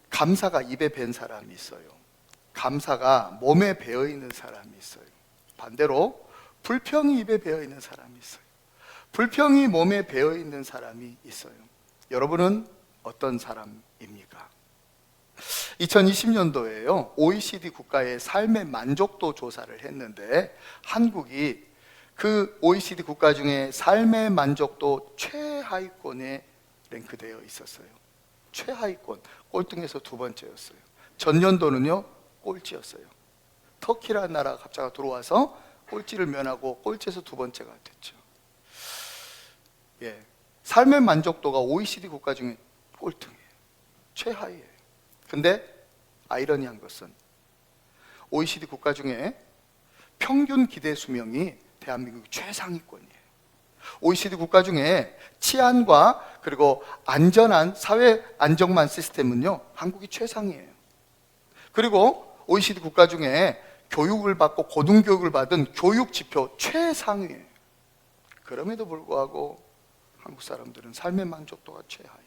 감사가 입에 밴 사람이 있어요. 감사가 몸에 배어 있는 사람이 있어요. 반대로 불평이 입에 배어 있는 사람이 있어요. 불평이 몸에 배어 있는 사람이 있어요. 여러분은 어떤 사람입니까? 2020년도에요 OECD 국가의 삶의 만족도 조사를 했는데 한국이 그 OECD 국가 중에 삶의 만족도 최하위권에 랭크되어 있었어요. 최하위권, 꼴등에서 두 번째였어요. 전년도는요 꼴찌였어요. 터키라는 나라가 갑자기 들어와서 꼴찌를 면하고 꼴찌에서 두 번째가 됐죠. 삶의 만족도가 OECD 국가 중에 꼴등이에요. 최하위예요. 근데 아이러니한 것은 OECD 국가 중에 평균 기대 수명이 대한민국 최상위권이에요. OECD 국가 중에 치안과 그리고 안전한 사회 안정망 시스템은요 한국이 최상이에요. 그리고 OECD 국가 중에 교육을 받고 고등교육을 받은 교육 지표 최상위예요. 그럼에도 불구하고 한국 사람들은 삶의 만족도가 최하위.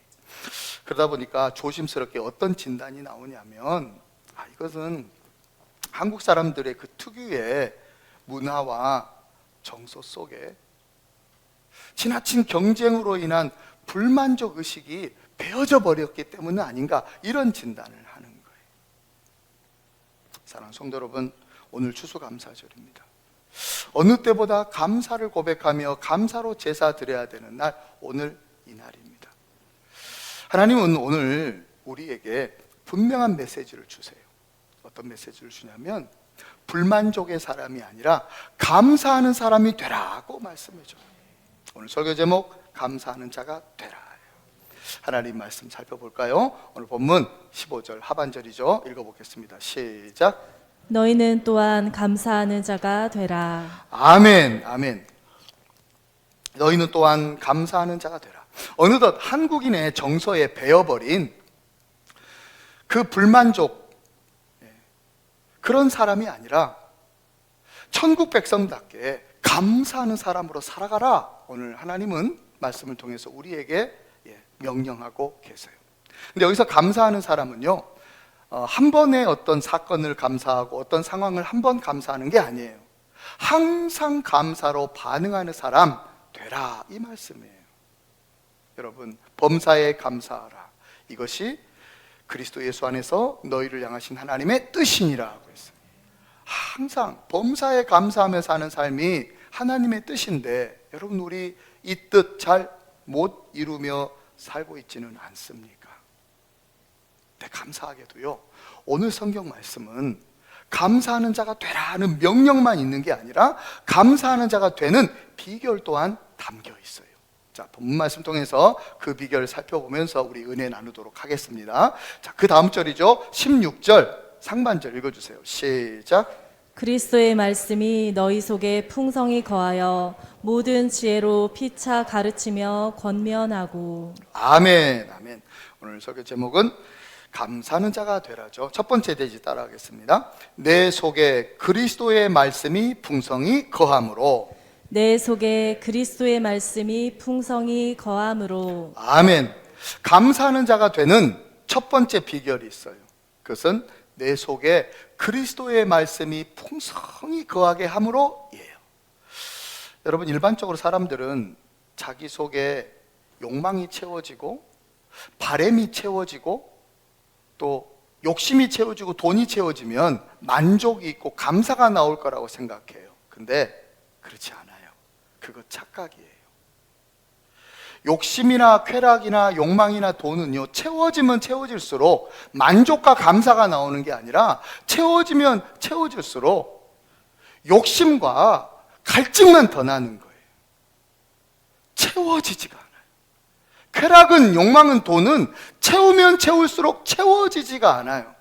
그러다 보니까 조심스럽게 어떤 진단이 나오냐면 이것은 한국 사람들의 그 특유의 문화와 정서 속에 지나친 경쟁으로 인한 불만족 의식이 배어져 버렸기 때문은 아닌가, 이런 진단을 하는 거예요. 사랑하는 성도 여러분, 오늘 추수감사절입니다. 어느 때보다 감사를 고백하며 감사로 제사 드려야 되는 날, 오늘 이 날입니다. 하나님은 오늘 우리에게 분명한 메시지를 주세요. 어떤 메시지를 주냐면 불만족의 사람이 아니라 감사하는 사람이 되라고 말씀해 줘요. 오늘 설교 제목 감사하는 자가 되라. 하나님 말씀 살펴볼까요? 오늘 본문 15절 하반절이죠. 읽어보겠습니다. 시작. 너희는 또한 감사하는 자가 되라. 아멘, 아멘. 너희는 또한 감사하는 자가 되라. 어느덧 한국인의 정서에 배어버린 그 불만족, 그런 사람이 아니라 천국 백성답게 감사하는 사람으로 살아가라. 오늘 하나님은 말씀을 통해서 우리에게 명령하고 계세요. 근데 여기서 감사하는 사람은요 한 번의 어떤 사건을 감사하고 어떤 상황을 한 번 감사하는 게 아니에요. 항상 감사로 반응하는 사람 되라, 이 말씀이에요. 여러분, 범사에 감사하라. 이것이 그리스도 예수 안에서 너희를 향하신 하나님의 뜻이니라고 했어요. 항상 범사에 감사하며 사는 삶이 하나님의 뜻인데, 여러분, 우리 이 뜻 잘 못 이루며 살고 있지는 않습니까? 네, 감사하게도요 오늘 성경 말씀은 감사하는 자가 되라는 명령만 있는 게 아니라 감사하는 자가 되는 비결 또한 담겨 있어요. 자, 본문 말씀 통해서 그 비결을 살펴보면서 우리 은혜 나누도록 하겠습니다. 자, 그 다음 절이죠. 16절 상반절 읽어주세요. 시작. 그리스도의 말씀이 너희 속에 풍성히 거하여 모든 지혜로 피차 가르치며 권면하고. 아멘, 아멘. 오늘 설교 제목은 감사하는 자가 되라죠. 첫 번째 대지 따라하겠습니다. 내 속에 그리스도의 말씀이 풍성히 거함으로. 내 속에 그리스도의 말씀이 풍성히 거함으로. 아멘. 감사하는 자가 되는 첫 번째 비결이 있어요. 그것은 내 속에 그리스도의 말씀이 풍성히 거하게 함으로예요. 여러분, 일반적으로 사람들은 자기 속에 욕망이 채워지고 바램이 채워지고 또 욕심이 채워지고 돈이 채워지면 만족이 있고 감사가 나올 거라고 생각해요. 근데 그렇지 않아요. 그거 착각이에요. 욕심이나 쾌락이나 욕망이나 돈은요 채워지면 채워질수록 만족과 감사가 나오는 게 아니라 채워지면 채워질수록 욕심과 갈증만 더 나는 거예요. 채워지지가 않아요. 쾌락은, 욕망은, 돈은 채우면 채울수록 채워지지가 않아요.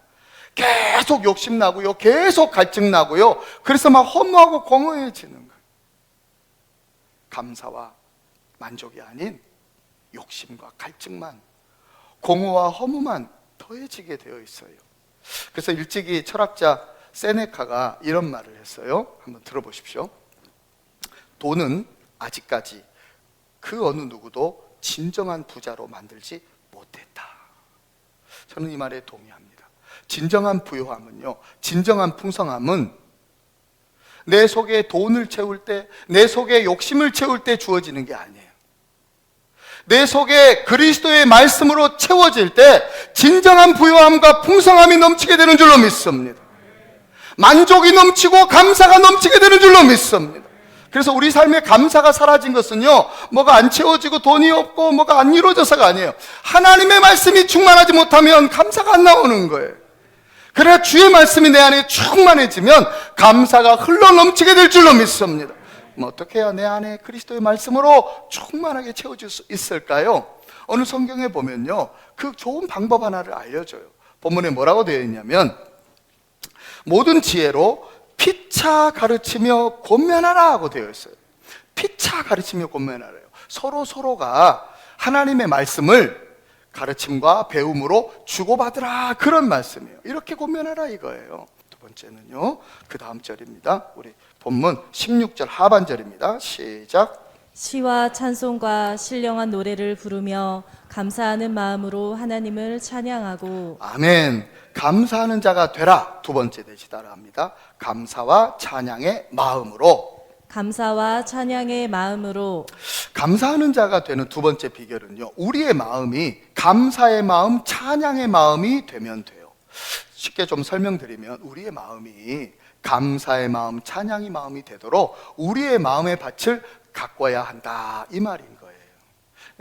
계속 욕심나고요, 계속 갈증나고요. 그래서 막 허무하고 공허해지는 거예요. 감사와 만족이 아닌 욕심과 갈증만, 공허와 허무만 더해지게 되어 있어요. 그래서 일찍이 철학자 세네카가 이런 말을 했어요. 한번 들어보십시오. 돈은 아직까지 그 어느 누구도 진정한 부자로 만들지 못했다. 저는 이 말에 동의합니다. 진정한 부요함은요, 진정한 풍성함은 내 속에 돈을 채울 때, 내 속에 욕심을 채울 때 주어지는 게 아니에요. 내 속에 그리스도의 말씀으로 채워질 때 진정한 부요함과 풍성함이 넘치게 되는 줄로 믿습니다. 만족이 넘치고 감사가 넘치게 되는 줄로 믿습니다. 그래서 우리 삶에 감사가 사라진 것은요, 뭐가 안 채워지고 돈이 없고 뭐가 안 이루어져서가 아니에요. 하나님의 말씀이 충만하지 못하면 감사가 안 나오는 거예요. 그래야 주의 말씀이 내 안에 충만해지면 감사가 흘러 넘치게 될 줄로 믿습니다. 어떻게 해야 내 안에 그리스도의 말씀으로 충만하게 채워질 수 있을까요? 어느 성경에 보면요, 그 좋은 방법 하나를 알려줘요. 본문에 뭐라고 되어 있냐면, 모든 지혜로 피차 가르치며 권면하라 하고 되어 있어요. 피차 가르치며 권면하래요. 서로가 하나님의 말씀을 가르침과 배움으로 주고받으라, 그런 말씀이에요. 이렇게 권면하라 이거예요. 두 번째는요, 그 다음 절입니다. 우리 본문 16절 하반절입니다. 시작. 시와 찬송과 신령한 노래를 부르며 감사하는 마음으로 하나님을 찬양하고. 아멘. 감사하는 자가 되라. 두 번째 되시다라 합니다. 감사와 찬양의 마음으로. 감사와 찬양의 마음으로. 감사하는 자가 되는 두 번째 비결은요, 우리의 마음이 감사의 마음, 찬양의 마음이 되면 돼요. 쉽게 좀 설명드리면, 우리의 마음이 감사의 마음, 찬양의 마음이 되도록 우리의 마음의 밭을 가꿔야 한다, 이 말인 거예요.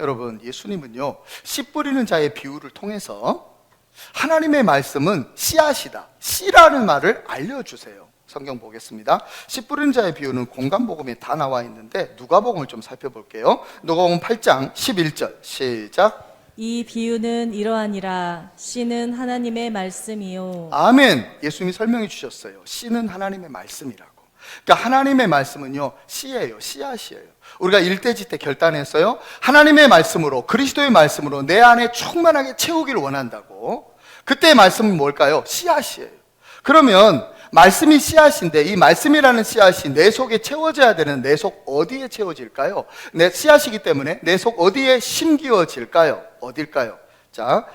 여러분, 예수님은요, 씨 뿌리는 자의 비유를 통해서 하나님의 말씀은 씨앗이다, 씨라는 말을 알려주세요. 성경 보겠습니다. 씨 뿌리는 자의 비유는 공간복음에 다 나와 있는데 누가복음을 좀 살펴볼게요. 누가복음 8장 11절 시작. 이 비유는 이러하니라. 씨는 하나님의 말씀이요. 아멘. 예수님이 설명해 주셨어요. 씨는 하나님의 말씀이라고. 그러니까 하나님의 말씀은요, 씨예요, 씨앗이에요. 우리가 일대지 때 결단했어요. 하나님의 말씀으로, 그리스도의 말씀으로 내 안에 충만하게 채우기를 원한다고. 그때의 말씀은 뭘까요? 씨앗이에요. 그러면 말씀이 씨앗인데, 이 말씀이라는 씨앗이 내 속에 채워져야 되는, 내 속 어디에 채워질까요? 내 씨앗이기 때문에 내 속 어디에 심기어질까요? 어딜까요? 자,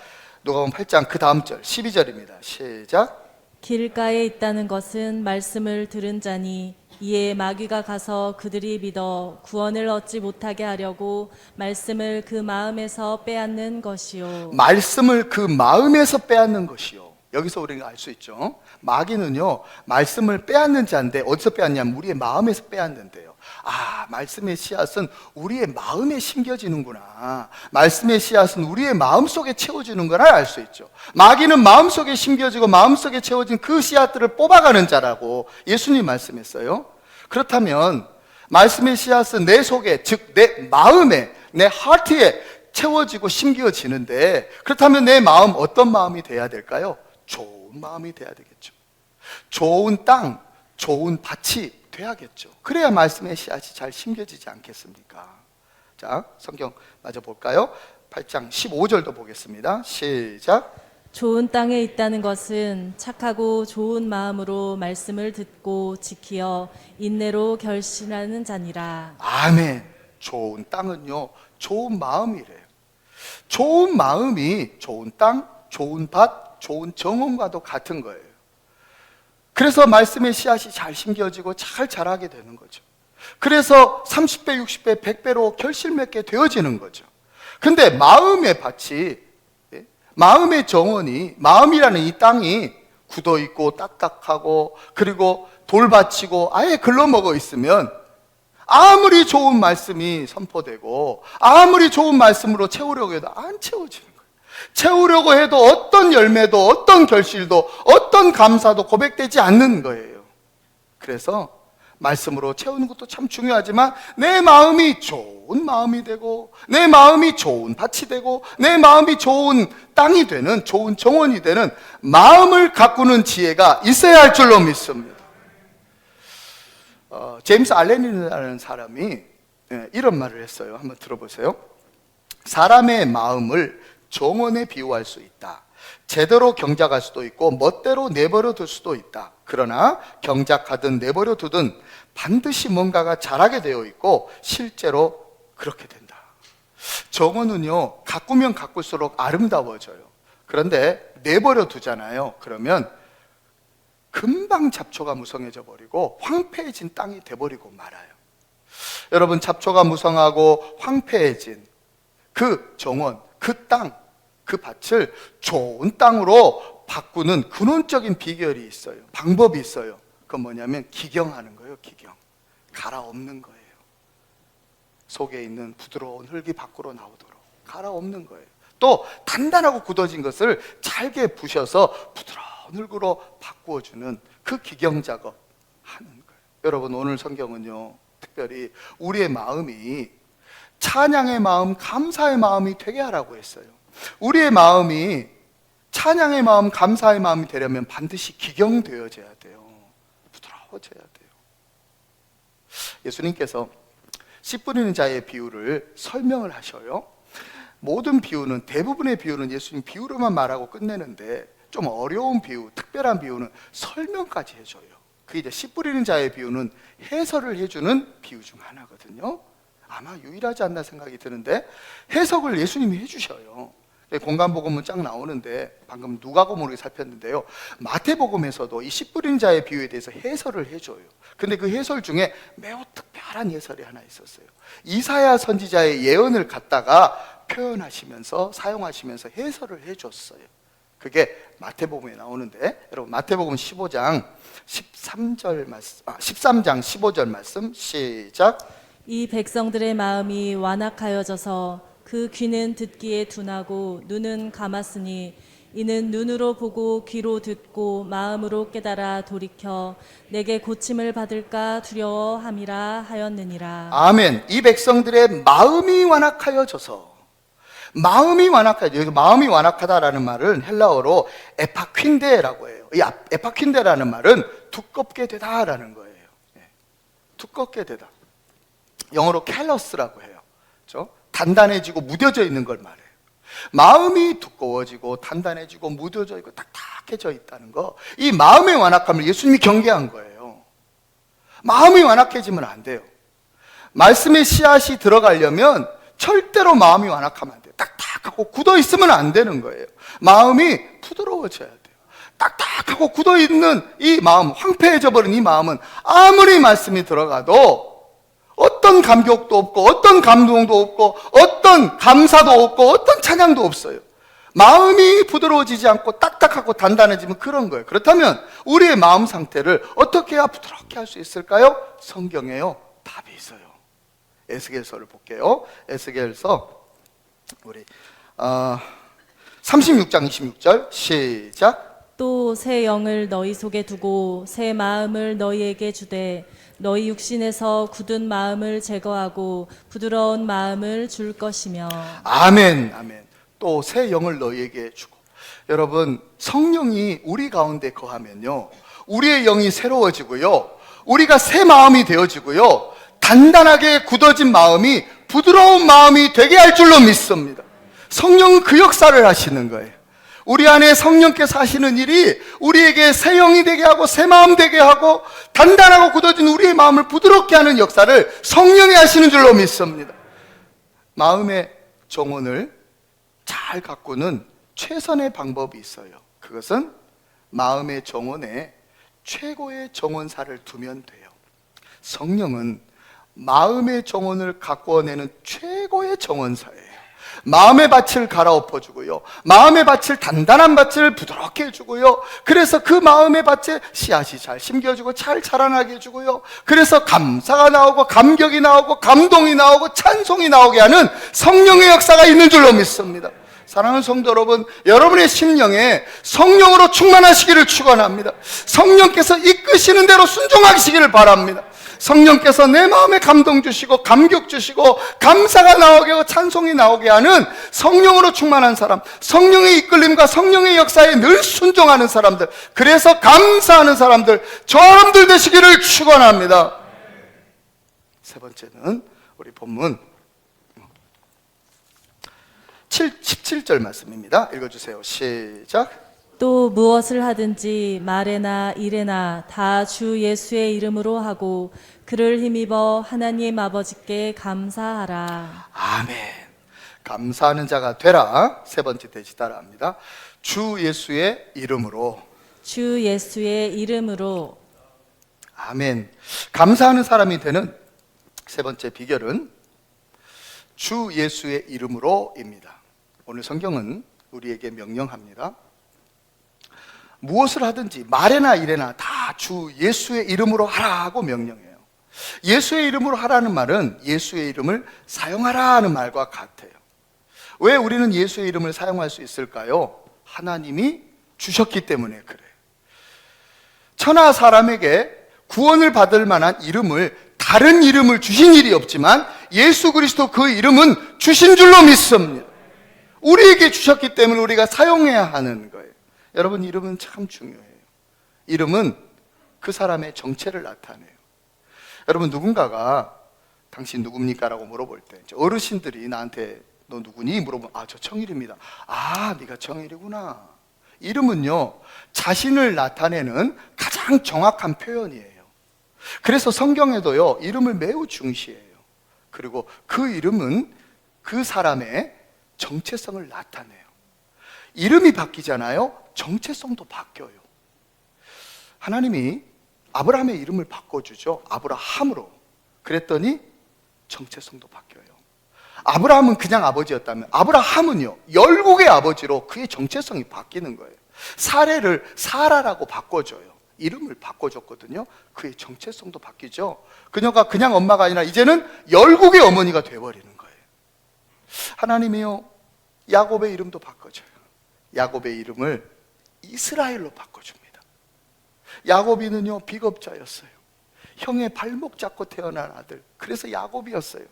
누가복음 8장 그 다음 절 12절입니다. 시작. 길가에 있다는 것은 말씀을 들은 자니 이에 마귀가 가서 그들이 믿어 구원을 얻지 못하게 하려고 말씀을 그 마음에서 빼앗는 것이요. 말씀을 그 마음에서 빼앗는 것이요. 여기서 우리가 알 수 있죠. 마귀는요, 말씀을 빼앗는 자인데 어디서 빼앗냐면 우리의 마음에서 빼앗는데요. 아, 말씀의 씨앗은 우리의 마음에 심겨지는구나. 말씀의 씨앗은 우리의 마음속에 채워지는구나 알 수 있죠. 마귀는 마음속에 심겨지고 마음속에 채워진 그 씨앗들을 뽑아가는 자라고 예수님 말씀했어요. 그렇다면 말씀의 씨앗은 내 속에, 즉 내 마음에, 내 하트에 채워지고 심겨지는데, 그렇다면 내 마음 어떤 마음이 돼야 될까요? 좋은 마음이 돼야 되겠죠. 좋은 땅, 좋은 밭이 돼야겠죠. 그래야 말씀의 씨앗이 잘 심겨지지 않겠습니까? 자, 성경 마저 볼까요? 8장 15절도 보겠습니다. 시작. 좋은 땅에 있다는 것은 착하고 좋은 마음으로 말씀을 듣고 지키어 인내로 결신하는 자니라. 아멘. 좋은 땅은요, 좋은 마음이래요. 좋은 마음이 좋은 땅, 좋은 밭, 좋은 정원과도 같은 거예요. 그래서 말씀의 씨앗이 잘 심겨지고 잘 자라게 되는 거죠. 그래서 30배, 60배, 100배로 결실 맺게 되어지는 거죠. 근데 마음의 밭이, 마음의 정원이, 마음이라는 이 땅이 굳어있고 딱딱하고 그리고 돌밭이고 아예 글러먹어 있으면 아무리 좋은 말씀이 선포되고 아무리 좋은 말씀으로 채우려고 해도 안 채워지는 거예요. 채우려고 해도 어떤 열매도 어떤 결실도 어떤 감사도 고백되지 않는 거예요. 그래서 말씀으로 채우는 것도 참 중요하지만 내 마음이 좋은 마음이 되고 내 마음이 좋은 밭이 되고 내 마음이 좋은 땅이 되는, 좋은 정원이 되는 마음을 가꾸는 지혜가 있어야 할 줄로 믿습니다. 제임스 알렌이라는 사람이 이런 말을 했어요. 한번 들어보세요. 사람의 마음을 정원에 비유할 수 있다. 제대로 경작할 수도 있고 멋대로 내버려 둘 수도 있다. 그러나 경작하든 내버려 두든 반드시 뭔가가 자라게 되어 있고 실제로 그렇게 된다. 정원은요, 가꾸면 가꿀수록 아름다워져요. 그런데 내버려 두잖아요. 그러면 금방 잡초가 무성해져 버리고 황폐해진 땅이 돼버리고 말아요. 여러분, 잡초가 무성하고 황폐해진 그 정원, 그 땅, 그 밭을 좋은 땅으로 바꾸는 근원적인 비결이 있어요. 방법이 있어요. 그건 뭐냐면 기경하는 거예요. 기경. 갈아엎는 거예요. 속에 있는 부드러운 흙이 밖으로 나오도록 갈아엎는 거예요. 또 단단하고 굳어진 것을 잘게 부셔서 부드러운 흙으로 바꾸어주는 그 기경 작업 하는 거예요. 여러분, 오늘 성경은요, 특별히 우리의 마음이 찬양의 마음, 감사의 마음이 되게 하라고 했어요. 우리의 마음이 찬양의 마음, 감사의 마음이 되려면 반드시 기경되어져야 돼요. 부드러워져야 돼요. 예수님께서 씨 뿌리는 자의 비유를 설명을 하셔요. 모든 비유는, 대부분의 비유는 예수님 비유로만 말하고 끝내는데 좀 어려운 비유, 특별한 비유는 설명까지 해줘요. 그 이제 씨 뿌리는 자의 비유는 해설을 해주는 비유 중 하나거든요. 아마 유일하지 않나 생각이 드는데 해석을 예수님이 해주셔요. 공간복음은 쫙 나오는데 방금 누가복음을 살폈는데요, 마태복음에서도 이 씨 뿌린 자의 비유에 대해서 해설을 해줘요. 근데 그 해설 중에 매우 특별한 해설이 하나 있었어요. 이사야 선지자의 예언을 갖다가 표현하시면서 사용하시면서 해설을 해줬어요. 그게 마태복음에 나오는데, 여러분 마태복음 13장 15절 말씀 시작. 이 백성들의 마음이 완악하여져서 그 귀는 듣기에 둔하고 눈은 감았으니 이는 눈으로 보고 귀로 듣고 마음으로 깨달아 돌이켜 내게 고침을 받을까 두려워함이라 하였느니라. 아멘. 이 백성들의 마음이 완악하여져서, 마음이 완악하다. 여기 마음이 완악하다라는 말은 헬라어로 에파퀸데라고 해요. 이 에파퀸데라는 말은 두껍게 되다라는 거예요. 두껍게 되다. 영어로 callous라고 해요. 그렇죠? 단단해지고 무뎌져 있는 걸 말해요. 마음이 두꺼워지고 단단해지고 무뎌져 있고 딱딱해져 있다는 거, 이 마음의 완악함을 예수님이 경계한 거예요. 마음이 완악해지면 안 돼요. 말씀의 씨앗이 들어가려면 절대로 마음이 완악하면 안 돼요. 딱딱하고 굳어 있으면 안 되는 거예요. 마음이 부드러워져야 돼요. 딱딱하고 굳어 있는 이 마음, 황폐해져 버린 이 마음은 아무리 말씀이 들어가도 어떤 감격도 없고 어떤 감동도 없고 어떤 감사도 없고 어떤 찬양도 없어요. 마음이 부드러워지지 않고 딱딱하고 단단해지면 그런 거예요. 그렇다면 우리의 마음 상태를 어떻게 해야 부드럽게 할 수 있을까요? 성경에요, 답이 있어요. 에스겔서를 볼게요. 에스겔서 우리 36장 26절 시작. 또 새 영을 너희 속에 두고 새 마음을 너희에게 주되 너희 육신에서 굳은 마음을 제거하고 부드러운 마음을 줄 것이며. 아멘, 아멘. 또 새 영을 너희에게 주고. 여러분, 성령이 우리 가운데 거하면요, 우리의 영이 새로워지고요, 우리가 새 마음이 되어지고요, 단단하게 굳어진 마음이 부드러운 마음이 되게 할 줄로 믿습니다. 성령은 그 역사를 하시는 거예요. 우리 안에 성령께서 하시는 일이 우리에게 새 영이 되게 하고 새 마음 되게 하고 단단하고 굳어진 우리의 마음을 부드럽게 하는 역사를 성령이 하시는 줄로 믿습니다. 마음의 정원을 잘 가꾸는 최선의 방법이 있어요. 그것은 마음의 정원에 최고의 정원사를 두면 돼요. 성령은 마음의 정원을 가꾸어내는 최고의 정원사예요. 마음의 밭을 갈아엎어주고요, 마음의 밭을, 단단한 밭을 부드럽게 해주고요, 그래서 그 마음의 밭에 씨앗이 잘 심겨지고 잘 자라나게 해주고요, 그래서 감사가 나오고 감격이 나오고 감동이 나오고 찬송이 나오게 하는 성령의 역사가 있는 줄로 믿습니다. 사랑하는 성도 여러분, 여러분의 심령에 성령으로 충만하시기를 축원합니다. 성령께서 이끄시는 대로 순종하시기를 바랍니다. 성령께서 내 마음에 감동 주시고 감격 주시고 감사가 나오게 하고 찬송이 나오게 하는 성령으로 충만한 사람, 성령의 이끌림과 성령의 역사에 늘 순종하는 사람들, 그래서 감사하는 사람들, 저함들 되시기를 축원합니다. 세 번째는 우리 본문 17절 말씀입니다. 읽어주세요. 시작. 또 무엇을 하든지 말에나 일에나 다 주 예수의 이름으로 하고 그를 힘입어 하나님 아버지께 감사하라. 아멘. 감사하는 자가 되라. 세 번째 대지 따라합니다. 주 예수의 이름으로. 주 예수의 이름으로. 아멘. 감사하는 사람이 되는 세 번째 비결은 주 예수의 이름으로입니다. 오늘 성경은 우리에게 명령합니다. 무엇을 하든지 말에나 일에나 다 주 예수의 이름으로 하라고 명령해요. 예수의 이름으로 하라는 말은 예수의 이름을 사용하라는 말과 같아요. 왜 우리는 예수의 이름을 사용할 수 있을까요? 하나님이 주셨기 때문에 그래요. 천하 사람에게 구원을 받을 만한 이름을, 다른 이름을 주신 일이 없지만 예수 그리스도 그 이름은 주신 줄로 믿습니다. 우리에게 주셨기 때문에 우리가 사용해야 하는 거예요. 여러분, 이름은 참 중요해요. 이름은 그 사람의 정체를 나타내요. 여러분, 누군가가 당신 누굽니까? 라고 물어볼 때 어르신들이 나한테 너 누구니? 물어보면 저 청일입니다. 네가 청일이구나. 이름은요, 자신을 나타내는 가장 정확한 표현이에요. 그래서 성경에도요, 이름을 매우 중시해요. 그리고 그 이름은 그 사람의 정체성을 나타내요. 이름이 바뀌잖아요. 정체성도 바뀌어요. 하나님이 아브라함의 이름을 바꿔주죠. 아브라함으로. 그랬더니 정체성도 바뀌어요. 아브라함은 그냥 아버지였다면 아브라함은요, 열국의 아버지로 그의 정체성이 바뀌는 거예요. 사례를 사라라고 바꿔줘요. 이름을 바꿔줬거든요. 그의 정체성도 바뀌죠. 그녀가 그냥 엄마가 아니라 이제는 열국의 어머니가 돼버리는 거예요. 하나님이요, 야곱의 이름도 바꿔줘요. 야곱의 이름을 이스라엘로 바꿔줍니다. 야곱이는요, 비겁자였어요. 형의 발목 잡고 태어난 아들. 그래서 야곱이었어요.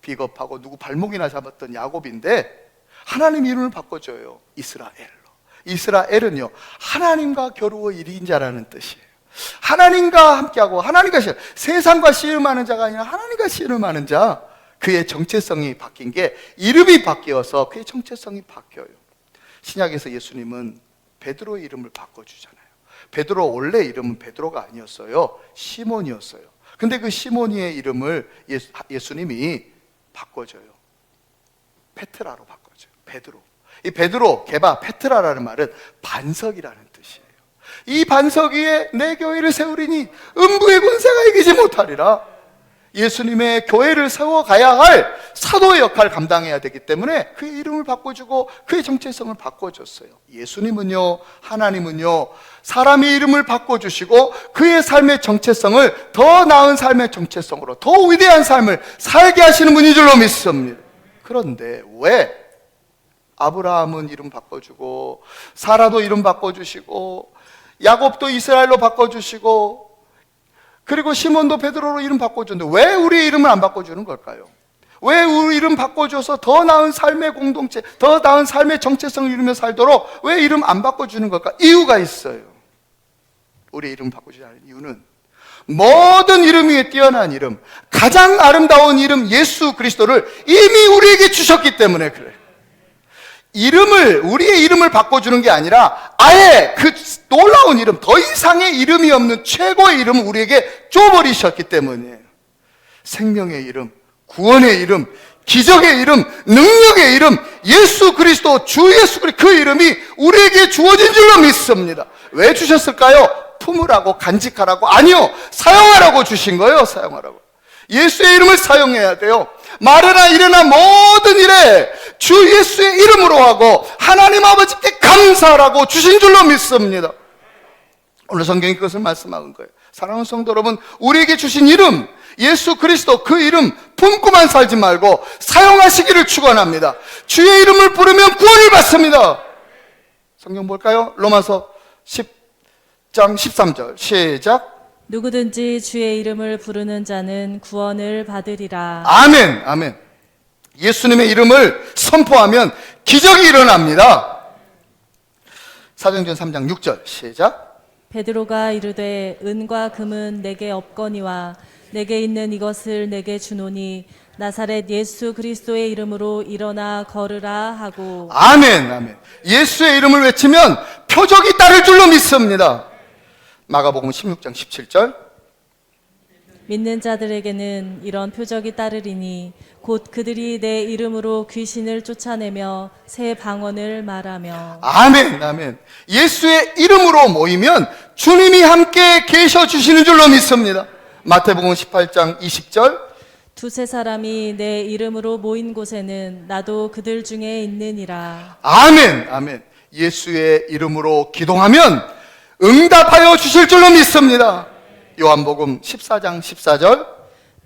비겁하고 누구 발목이나 잡았던 야곱인데 하나님 이름을 바꿔줘요. 이스라엘로. 이스라엘은요, 하나님과 겨루어 이긴 자라는 뜻이에요. 하나님과 함께하고 하나님과 세상과 씨름하는 자가 아니라 하나님과 씨름하는 자. 그의 정체성이 바뀐 게 이름이 바뀌어서 그의 정체성이 바뀌어요. 신약에서 예수님은 베드로의 이름을 바꿔주잖아요. 베드로 원래 이름은 베드로가 아니었어요. 시몬이었어요. 근데 그 시몬이의 이름을 예수님이 바꿔줘요. 페트라로 바꿔줘요. 베드로. 이 베드로, 게바, 페트라라는 말은 반석 이라는 뜻이에요. 이 반석 위에 내 교회를 세우리니 음부의 권세가 이기지 못하리라. 예수님의 교회를 세워가야 할 사도의 역할을 감당해야 되기 때문에 그의 이름을 바꿔주고 그의 정체성을 바꿔줬어요. 예수님은요, 하나님은요, 사람의 이름을 바꿔주시고 그의 삶의 정체성을 더 나은 삶의 정체성으로 더 위대한 삶을 살게 하시는 분인 줄로 믿습니다. 그런데 왜 아브라함은 이름 바꿔주고 사라도 이름 바꿔주시고 야곱도 이스라엘로 바꿔주시고 그리고 시몬도 베드로로 이름 바꿔줬는데 왜 우리의 이름을 안 바꿔주는 걸까요? 왜 우리 이름 바꿔줘서 더 나은 삶의 공동체, 더 나은 삶의 정체성을 이루며 살도록 왜 이름 안 바꿔주는 걸까? 이유가 있어요. 우리의 이름 바꿔주지 않은 이유는 모든 이름 위에 뛰어난 이름, 가장 아름다운 이름 예수 그리스도를 이미 우리에게 주셨기 때문에 그래요. 우리의 이름을 바꿔주는 게 아니라 아예 그 놀라운 이름, 더 이상의 이름이 없는 최고의 이름을 우리에게 줘버리셨기 때문이에요. 생명의 이름, 구원의 이름, 기적의 이름, 능력의 이름, 예수 그리스도, 주 예수 그리스도 그 이름이 우리에게 주어진 줄로 믿습니다. 왜 주셨을까요? 품으라고, 간직하라고? 아니요, 사용하라고 주신 거예요. 사용하라고. 예수의 이름을 사용해야 돼요. 말이나 일이나 모든 일에 주 예수의 이름으로 하고 하나님 아버지께 감사하라고 주신 줄로 믿습니다. 오늘 성경이 그것을 말씀하는 거예요. 사랑하는 성도 여러분, 우리에게 주신 이름 예수 그리스도, 그 이름 품고만 살지 말고 사용하시기를 축원합니다. 주의 이름을 부르면 구원을 받습니다. 성경 볼까요? 로마서 10장 13절 시작. 누구든지 주의 이름을 부르는 자는 구원을 받으리라. 아멘, 아멘. 예수님의 이름을 선포하면 기적이 일어납니다. 사도행전 3장 6절 시작. 베드로가 이르되 은과 금은 내게 없거니와 내게 있는 이것을 내게 주노니 나사렛 예수 그리스도의 이름으로 일어나 걸으라 하고. 아멘, 아멘. 예수의 이름을 외치면 표적이 따를 줄로 믿습니다. 마가복음 16장 17절. 믿는 자들에게는 이런 표적이 따르리니 곧 그들이 내 이름으로 귀신을 쫓아내며 새 방언을 말하며. 아멘, 아멘. 예수의 이름으로 모이면 주님이 함께 계셔 주시는 줄로 믿습니다. 마태복음 18장 20절. 두세 사람이 내 이름으로 모인 곳에는 나도 그들 중에 있느니라. 아멘, 아멘. 예수의 이름으로 기도하면 응답하여 주실 줄로 믿습니다. 요한복음 14장 14절.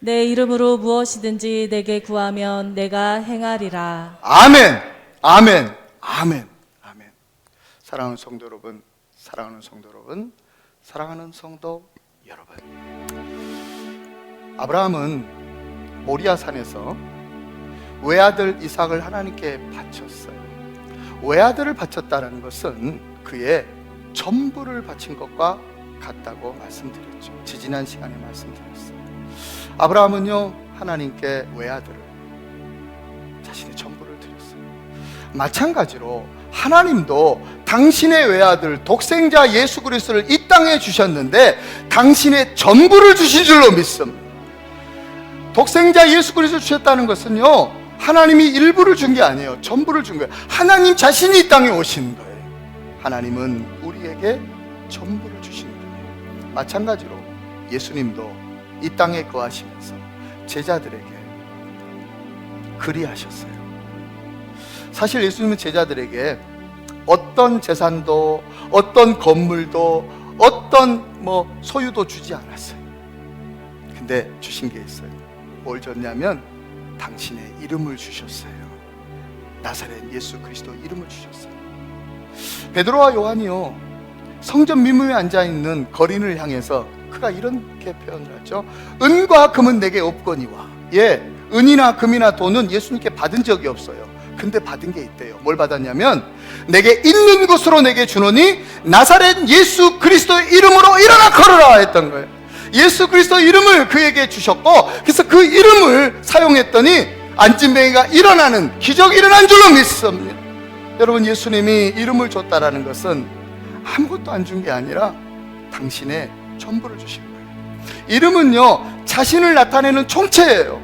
내 이름으로 무엇이든지 내게 구하면 내가 행하리라. 아멘, 아멘, 아멘, 아멘. 사랑하는 성도 여러분, 사랑하는 성도 여러분, 사랑하는 성도 여러분. 아브라함은 모리아 산에서 외아들 이삭을 하나님께 바쳤어요. 외아들을 바쳤다는 것은 그의 전부를 바친 것과 같다고 말씀드렸죠. 지지난 시간에 말씀드렸어요. 아브라함은요, 하나님께 외아들을, 자신의 전부를 드렸어요. 마찬가지로 하나님도 당신의 외아들 독생자 예수 그리스도를 이 땅에 주셨는데 당신의 전부를 주신 줄로 믿습니다. 독생자 예수 그리스도를 주셨다는 것은요, 하나님이 일부를 준 게 아니에요. 전부를 준 거예요. 하나님 자신이 이 땅에 오신 거예요. 하나님은 우리에게 전부를 주신 거예요. 마찬가지로 예수님도 이 땅에 거하시면서 제자들에게 그리하셨어요. 사실 예수님은 제자들에게 어떤 재산도, 어떤 건물도, 어떤 소유도 주지 않았어요. 근데 주신 게 있어요. 뭘 줬냐면 당신의 이름을 주셨어요. 나사렛 예수 그리스도 이름을 주셨어요. 베드로와 요한이요, 성전 민무에 앉아있는 거린을 향해서 그가 이렇게 표현을 하죠. 은과 금은 내게 없거니와. 은이나 금이나 돈은 예수님께 받은 적이 없어요. 근데 받은 게 있대요. 뭘 받았냐면 내게 있는 것으로 내게 주노니 나사렛 예수 그리스도의 이름으로 일어나 걸으라 했던 거예요. 예수 그리스도 이름을 그에게 주셨고, 그래서 그 이름을 사용했더니 안진뱅이가 일어나는 기적이 일어난 줄로 믿습니다. 여러분, 예수님이 이름을 줬다라는 것은 아무것도 안 준 게 아니라 당신의 전부를 주신 거예요. 이름은요, 자신을 나타내는 총체예요.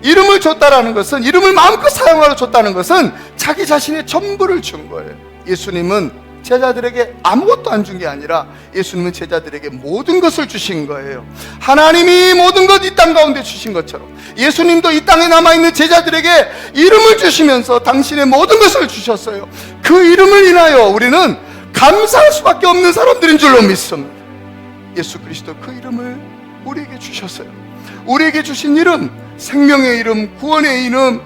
이름을 줬다라는 것은, 이름을 마음껏 사용하러 줬다는 것은 자기 자신의 전부를 준 거예요. 예수님은 제자들에게 아무것도 안 준 게 아니라 예수님은 제자들에게 모든 것을 주신 거예요. 하나님이 모든 것 이 땅 가운데 주신 것처럼 예수님도 이 땅에 남아있는 제자들에게 이름을 주시면서 당신의 모든 것을 주셨어요. 그 이름을 인하여 우리는 감사할 수밖에 없는 사람들인 줄로 믿습니다. 예수 그리스도 그 이름을 우리에게 주셨어요. 우리에게 주신 이름, 생명의 이름, 구원의 이름,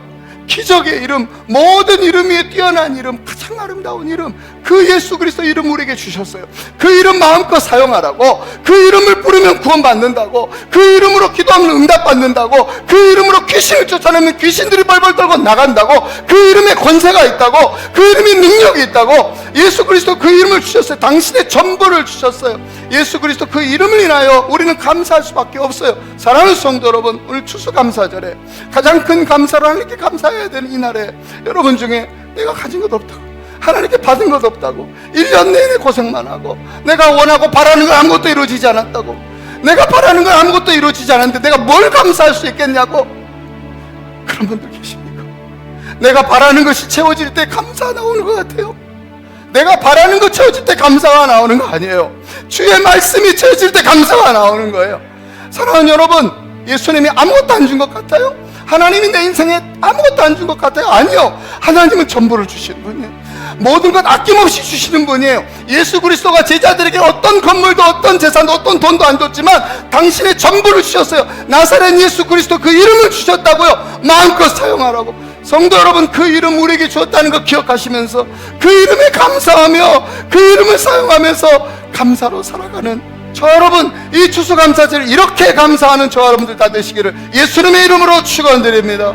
기적의 이름, 모든 이름 위에 뛰어난 이름, 가장 아름다운 이름, 그 예수 그리스도 이름 우리에게 주셨어요. 그 이름 마음껏 사용하라고, 그 이름을 부르면 구원받는다고, 그 이름으로 기도하면 응답받는다고, 그 이름으로 귀신을 쫓아내면 귀신들이 벌벌 떨고 나간다고, 그 이름에 권세가 있다고, 그 이름에 능력이 있다고, 예수 그리스도 그 이름을 주셨어요. 당신의 전부를 주셨어요. 예수 그리스도 그 이름을 인하여 우리는 감사할 수밖에 없어요. 사랑하는 성도 여러분, 오늘 추수감사절에 가장 큰 감사를 하나님께 감사해야 되는 이날에, 여러분 중에 내가 가진 것 없다고, 하나님께 받은 것 없다고, 1년 내내 고생만 하고, 내가 원하고 바라는 건 아무것도 이루어지지 않았다고, 내가 바라는 건 아무것도 이루어지지 않았는데 내가 뭘 감사할 수 있겠냐고, 그런 분들 계십니까? 내가 바라는 것이 채워질 때 감사가 나오는 것 같아요. 내가 바라는 것 채워질 때 감사가 나오는 거 아니에요. 주의 말씀이 채워질 때 감사가 나오는 거예요. 사랑하는 여러분, 예수님이 아무것도 안 준 것 같아요? 하나님이 내 인생에 아무것도 안 준 것 같아요? 아니요. 하나님은 전부를 주시는 분이에요. 모든 것 아낌없이 주시는 분이에요. 예수 그리스도가 제자들에게 어떤 건물도, 어떤 재산도, 어떤 돈도 안 줬지만 당신의 전부를 주셨어요. 나사렛 예수 그리스도 그 이름을 주셨다고요. 마음껏 사용하라고. 성도 여러분, 그 이름 우리에게 주었다는 거 기억하시면서 그 이름에 감사하며 그 이름을 사용하면서 감사로 살아가는 저 여러분, 이 추수감사절 이렇게 감사하는 저 여러분들 다 되시기를 예수님의 이름으로 축원드립니다.